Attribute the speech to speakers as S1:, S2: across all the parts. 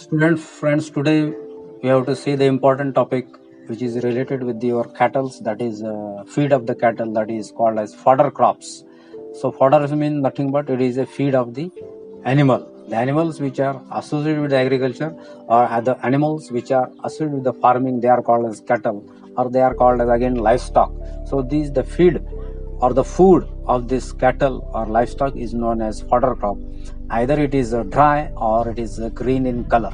S1: Student friends, today we have to see the important topic which is related with your cattle, that is feed of the cattle, that is called as fodder crops. So fodder means nothing but it is a feed of the animal. The animals which are associated with agriculture or the animals which are associated with the farming, they are called as cattle or they are called as again livestock. So these the feed or the food of this cattle or livestock is known as fodder crop. Either it is dry or it is green in color.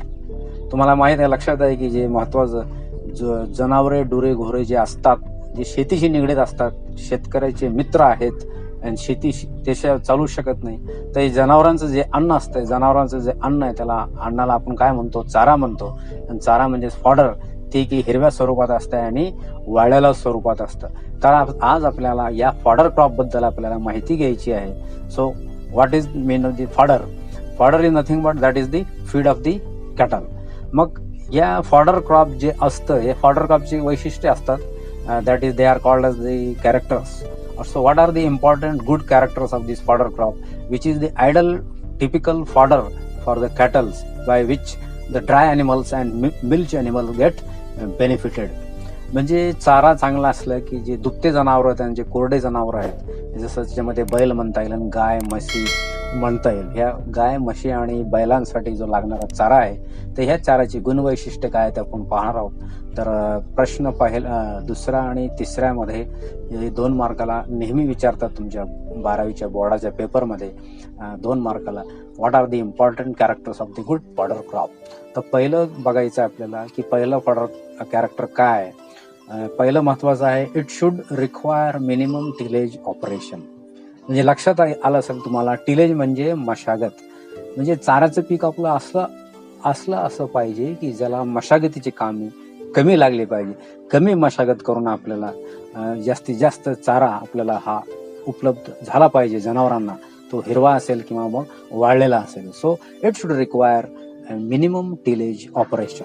S1: तुम्हाला माहित आहे, लक्षात आहे की जे महत्वाचं जनावरे डुरे घोरे जे असतात, जे शेतीशी निगडीत असतात, शेतकऱ्याचे मित्र आहेत आणि शेती त्याशिवाय चालू शकत नाही, तर हे जनावरांचं जे अन्न असतं, जनावरांचं जे अन्न आहे त्याला अन्नाला आपण काय म्हणतो, चारा म्हणतो. आणि चारा म्हणजे फॉडर, ते की हिरव्या स्वरूपात असतं आणि वाळलेल्या स्वरूपात असतं. तर आज आपल्याला या फॉडर क्रॉप बद्दल आपल्याला माहिती घ्यायची आहे. So what is mean of the fodder? Fodder is nothing but that is the feed of the cattle. मग या फॉडर क्रॉप जे असतं, हे फॉडर क्रॉपची वैशिष्ट्ये असतात. That is they are called as the characters. So what are the important good characters of this fodder crop, which is the ideal typical fodder for the cattles by which the dry animals and milch animals get benefited. म्हणजे चारा चांगला असलं की जे दुभते जनावर आहेत आणि जे कोरडे जनावर आहेत, जसं त्याच्यामध्ये बैल म्हणता येईल आणि गाय म्हशी म्हणता येईल, ह्या गाय म्हशी आणि बैलांसाठी जो लागणारा चारा आहे, तर ह्या चाराची गुणवैशिष्ट्य काय ते आपण पाहणार आहोत. तर प्रश्न दुसरा आणि तिसऱ्यामध्ये 2 मार्काला नेहमी विचारतात तुमच्या 12वीच्या बोर्डाच्या पेपरमध्ये 2 मार्काला, what are the important characters of the good fodder crop. तर पहिलं बघायचं आपल्याला की पहिलं फॉडर कॅरेक्टर काय आहे. पहिलं महत्वाचं आहे, it should require minimum tillage operation. म्हणजे लक्षात आलं असेल तुम्हाला, टिलेज म्हणजे मशागत. म्हणजे चाऱ्याचं पीक आपलं असं पाहिजे की ज्याला मशागतीची कामे कमी लागली पाहिजे. कमी मशागत करून आपल्याला जास्तीत जास्त चारा आपल्याला हा उपलब्ध झाला पाहिजे जनावरांना. तो हिरवा असेल किंवा मग वाळलेला असेल. So it should require minimum tillage operation.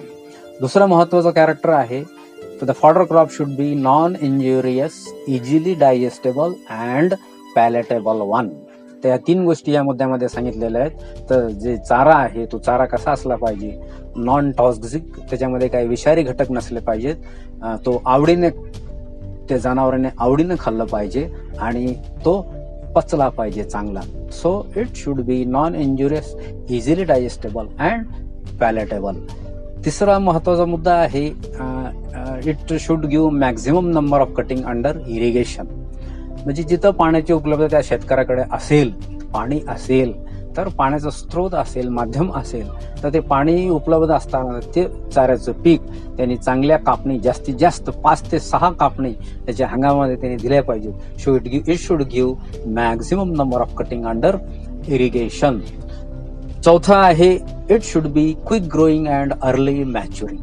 S1: दुसरं महत्वाचं कॅरेक्टर आहे, the fodder crop should be non-injurious, easily digestible and palatable one. त्या 3 गोष्टी या मुद्द्यामध्ये सांगितलेल्या आहेत. तर जे चारा आहे तो चारा कसा असला पाहिजे, नॉन टॉक्सिक, त्याच्यामध्ये काही विषारी घटक नसले पाहिजेत, तो आवडीने त्या जनावरांनी आवडीने खाल्लं पाहिजे आणि तो पचला पाहिजे चांगला. So it should be non injurious, easily digestible and palatable. तिसरा महत्वाचा मुद्दा आहे, it should give maximum number of cutting under irrigation. म्हणजे जिथं पाण्याची उपलब्धता त्या शेतकऱ्याकडे असेल, पाणी असेल, तर पाण्याचा स्रोत असेल, माध्यम असेल, तर ते पाणी उपलब्ध असताना ते चाऱ्याचं पीक त्यांनी चांगल्या कापणी, जास्तीत जास्त 5 ते 6 कापणी त्याच्या हंगामामध्ये त्यांनी दिल्या पाहिजे. It should give maximum number of cutting under irrigation. चौथा आहे, it should be quick growing and early maturing.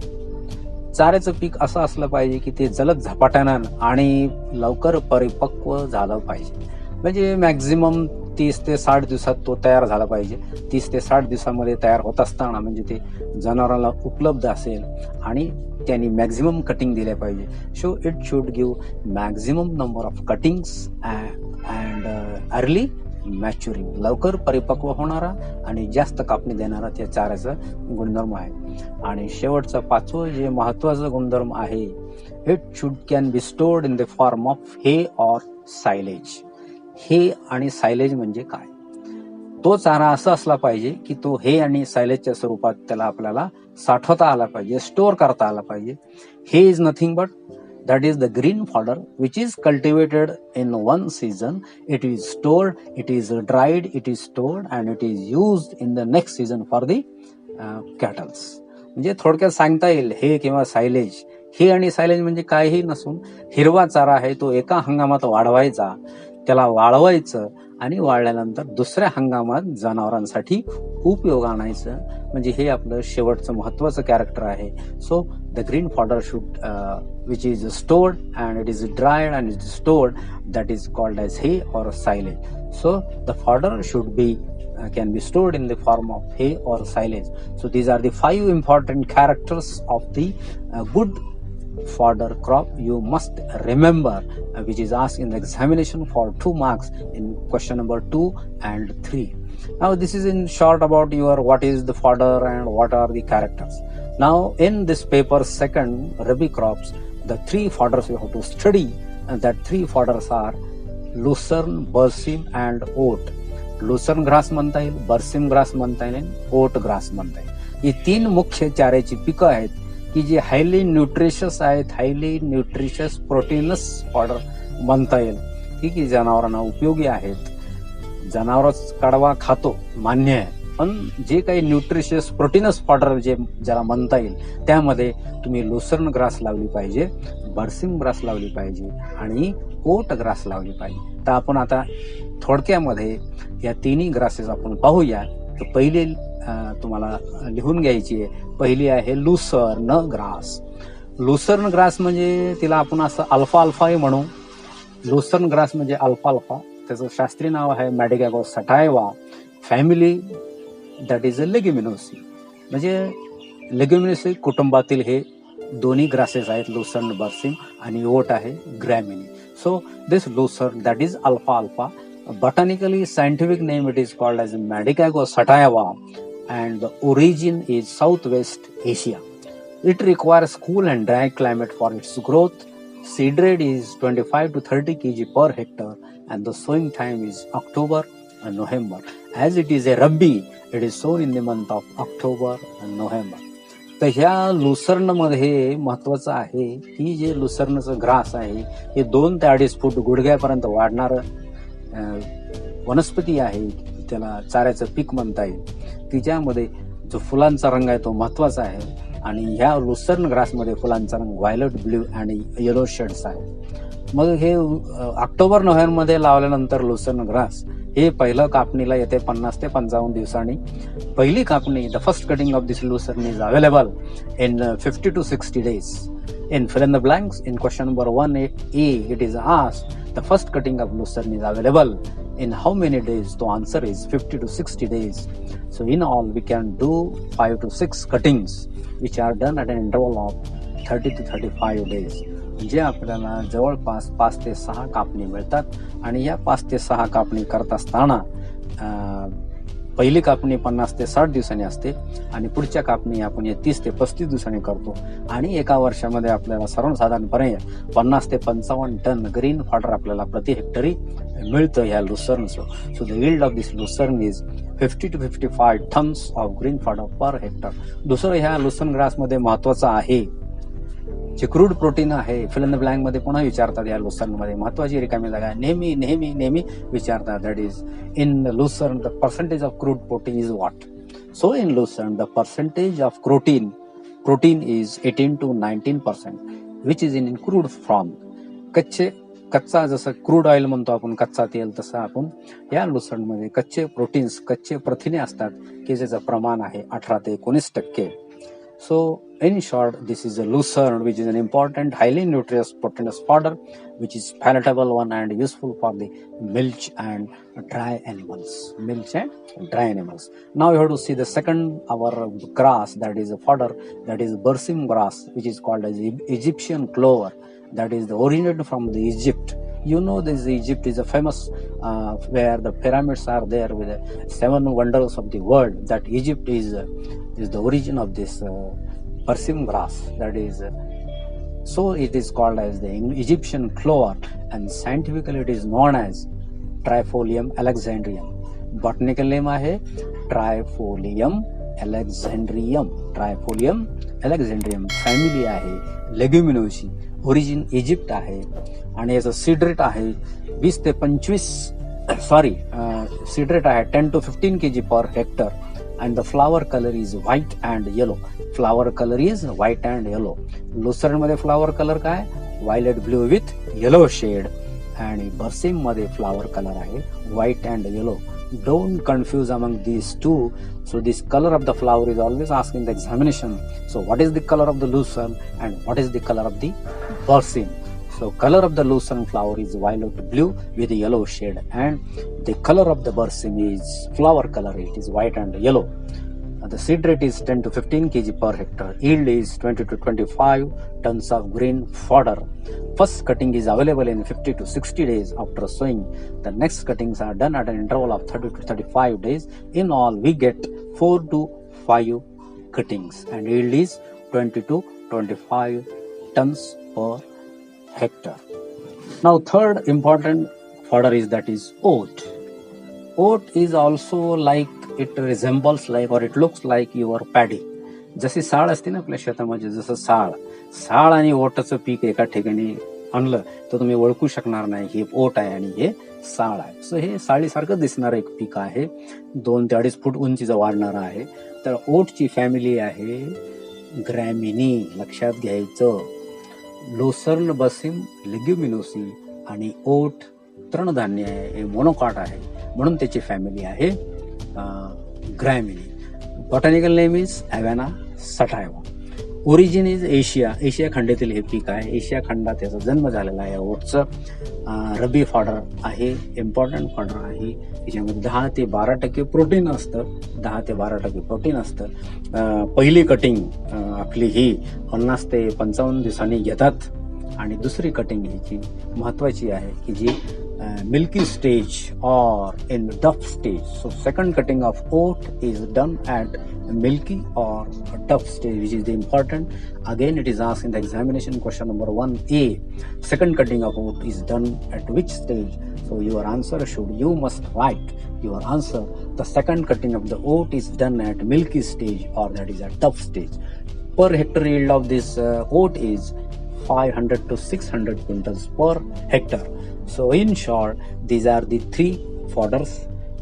S1: चाऱ्याचं पीक असं असलं पाहिजे की ते जलद झपाट्यानं आणि लवकर परिपक्व झालं पाहिजे. म्हणजे मॅक्झिमम 30 ते 60 दिवसात तो तयार झाला पाहिजे. 30 ते 60 दिवसामध्ये तयार होत असताना म्हणजे ते जनावरांना उपलब्ध असेल आणि त्यांनी मॅक्झिमम कटिंग दिल्या पाहिजे. So it should give maximum number of cuttings and early maturing. लवकर परिपक्व होणारा आणि जास्त कापणी देणारा त्या चाऱ्याचा गुणधर्म आहे. आणि शेवटचं 5वं जे महत्वाचं गुणधर्म आहे, it should can be stored in the form of हे ऑर सायलेज. हे आणि सायलेज म्हणजे काय? तो चारा असा असला पाहिजे की तो हे आणि सायलेजच्या स्वरूपात त्याला आपल्याला साठवता आला पाहिजे, स्टोअर करता आला पाहिजे. हे is nothing but that is the green fodder which is cultivated in one season. It is stored, it is dried, it is stored and it is used in the next season for the cattles. म्हणजे थोडक्यात सांगता येईल, हे किंवा silage, हे आणि silage म्हणजे काहीही नसून हिरवा चारा आहे तो एका हंगामात वाढवायचा, त्याला वाळवायचं आणि वाळल्यानंतर दुसऱ्या हंगामात जनावरांसाठी उपयोग आणायचं. म्हणजे हे आपलं शेवटचं महत्वाचं कॅरेक्टर आहे. So the green fodder should which is stored and it is dried and it is stored, that is called as hay or silage. So the fodder should be can be stored in the form of hay or silage. So these are the 5 important characters of the good fodder crop you must remember, which is asked in the examination for 2 marks in question number 2 and 3. Now this is in short about your what is the fodder and what are the characters. Now in this paper second Rabi crops, the 3 fodders you have to study, and that 3 fodders are lucerne, berseem and oat. Lucerne grass म्हणता येईल, berseem grass म्हणता येईल, ओट grass म्हणता येईल. ही 3 मुख्य चाऱ्याची पिकं आहेत की जी हायली न्यूट्रिशियस आहेत, हायली न्यूट्रिशियस प्रोटीनस फॉडर म्हणता येईल, ठीक आहे, जनावरांना उपयोगी आहेत. जनावरच कडवा खातो मान्य आहे, पण जे काही न्यूट्रिशियस प्रोटीनस फॉडर जे ज्याला म्हणता येईल त्यामध्ये तुम्ही लुसर्न ग्रास लावली पाहिजे, बर्सिम ग्रास लावली पाहिजे आणि ओट ग्रास लावली पाहिजे. तर आपण आता थोडक्यामध्ये या 3 ग्रासेस आपण पाहूया. तर पहिली तुम्हाला लिहून घ्यायची आहे, पहिली आहे लुसर्न ग्रास. लुसर्न ग्रास म्हणजे तिला आपण असं अल्फा अल्फाही म्हणू. लुसर्न ग्रास म्हणजे अल्फा अल्फा, त्याचं शास्त्रीय नाव आहे मॅडिगॅगो सटायवा, फॅमिली दॅट इज अ लेग्युमिनोसी. म्हणजे लेग्युमिनोसी कुटुंबातील हे दोन्ही ग्रासेस आहेत, लुसर्न बर्सिम आणि ओट आहे Gramineae. So this lucerne that is अल्फा अल्फा. Botanically, scientific name it is called as Medicago sataeva, and the origin is Southwest Asia. It requires cool and dry climate for its growth. Seed rate is 25 to 30 kg per hectare, and the sowing time is October and November. As it is a Rabi, it is sown in the month of October and November. तर ह्या Lucerne मध्ये महत्वाचं आहे की जे लुसर्नचं grass आहे हे 2 ते 2.5 फूट गुडघ्यापर्यंत वाढणार वनस्पती आहे, त्याला चाऱ्याचं पीक म्हणता येईल. तिच्यामध्ये जो फुलांचा रंग आहे तो महत्वाचा आहे आणि ह्या लुसर्न ग्रासमध्ये फुलांचा रंग व्हायलेट, ब्ल्यू आणि येलो शेड्स आहे. मग हे ऑक्टोबर नोव्हेंबरमध्ये लावल्यानंतर लुसर्न ग्रास हे पहिलं कापणीला येते 50 ते 55 दिवसांनी. पहिली कापणी the first cutting of this lucerne is available in 50 to 60 days. In fill in the blanks, in question number 1A, it is asked the first cutting of lucerne is available in how many days? The answer is 50 to 60 days. So in all, we can do 5 to 6 cuttings, which are done at an interval of 30 to 35 days. जे आपल्याला जवळपास 5 ते 6 कापणी मिळतात. आणि या 5 ते 6 कापणी करत असताना पहिली कापणी 50 ते 60 दिवसांनी असते आणि पुढच्या कापणी आपण 30 ते 35 दिवसांनी करतो. आणि एका वर्षामध्ये आपल्याला सर्वसाधारणपणे 50 ते 55 टन ग्रीन फॉडर आपल्याला प्रति हेक्टरी मिळतं ह्या लुसर्नचं. So the yield of this lucerne is 50 to 55 tons of green fodder per hectare. दुसरं ह्या लुसर्न ग्रासमध्ये महत्वाचं आहे जे क्रूड प्रोटीन आहे. फिल इन द ब्लँक मध्ये पुन्हा विचारतात या लुसर्न मध्ये महत्वाची रिकामी जागा नेहमी नेहमी नेहमी विचारतात. That is in Lucerne the percentage of crude protein is what. So in Lucerne the percentage of protein is 18 to 19%, which is in crude form. कच्चा जसं क्रूड ऑइल म्हणतो आपण कच्चा तेल, तसं आपण या लुसर्न मध्ये कच्चे प्रोटीन्स, कच्चे प्रथिने असतात की ज्याचं प्रमाण आहे 18 ते 19%. So in short, this is a lucerne, which is an important, highly nutritious proteinous fodder, which is palatable one and useful for the milch and dry animals. Now you have to see the second our grass, that is a fodder, that is berseem grass, which is called as Egyptian clover. That is originated from the Egypt. You know, this Egypt is a famous where the pyramids are there with the 7 wonders of the world. That Egypt is the origin of this berseem grass. That is, so it is called as the Egyptian clover, and scientifically it is known as Trifolium alexandrium. Botanical name आहे Trifolium alexandrium. Family आहे लेग्युमिनोसी, origin Egypt आहे आणि याचं seed rate आहे 20 ते 25 seed rate आहे 10 to 15 kg per hectare. And the flower color is white and yellow. Lucerne मध्ये flower colour काय? Violet blue with yellow shade. आणि बर्सिम मध्ये फ्लावर कलर आहे white and yellow. Don't confuse among these two. So this color of the flower is always asked in the examination. So what is the color of the lucerne and what is the color of the berseem? So color of the lucerne flower is violet blue with a yellow shade, and the color of the berseem is flower color. It is white and yellow. The seed rate is 10 to 15 kg per hectare. Yield is 20 to 25 tons of green fodder. First cutting is available in 50 to 60 days after sowing. The next cuttings are done at an interval of 30 to 35 days. In all, we get 4 to 5 cuttings and yield is 20 to 25 tons per hectare. Now, third important fodder is that is oat. Oat is also like, it resembles like or it looks like your paddy. जशी साळ असते ना आपल्या शेतामध्ये, जसं साळ आणि ओटाचं पीक एका ठिकाणी आणलं तर तुम्ही ओळखू शकणार नाही हे ओट आहे आणि हे साळ आहे. सो हे साळीसारखं दिसणारं एक पीक आहे, 2 ते 2.5 फूट उंचीचं वाढणारं आहे. तर ओटची फॅमिली आहे ग्रॅमिनी, लक्षात घ्यायचं. लोसर्न बसिम लेग्युमिनोसी आणि ओट तृणधान्य आहे, हे मोनोकॉट आहे म्हणून त्याची फॅमिली आहे ग्रॅमिनी. Botanical name is Avena sativa. Origin is Asia. Asia खंडातील हे पीक आहे. एशिया खंडात त्याचा जन्म झालेला आहे. ओटचं रबी फॉडर आहे, इम्पॉर्टंट फॉडर आहे. त्याच्यामध्ये 10 ते 12% प्रोटीन असतं. 10 ते 12% प्रोटीन असतं. पहिली कटिंग आपली ही 50 ते 55 दिवसांनी घेतात आणि दुसरी कटिंग ह्याची महत्वाची आहे की जी milky stage or in duff stage. So second cutting of oat is done at milky or duff stage, which is the important. Again, it is asked in the examination question number 1A. Second cutting of oat is done at which stage? So your answer you must write your answer. The second cutting of the oat is done at milky stage or that is at duff stage. Per hectare yield of this oat is 500 to 600 quintals per hectare. So in short, these are the 3 fodders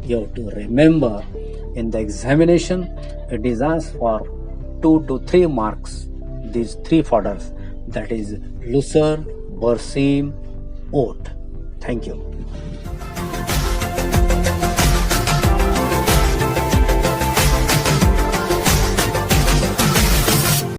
S1: you have to remember. In the examination, it is asked for 2 to 3 marks. These 3 fodders, that is lucerne, berseem, oat. Thank you.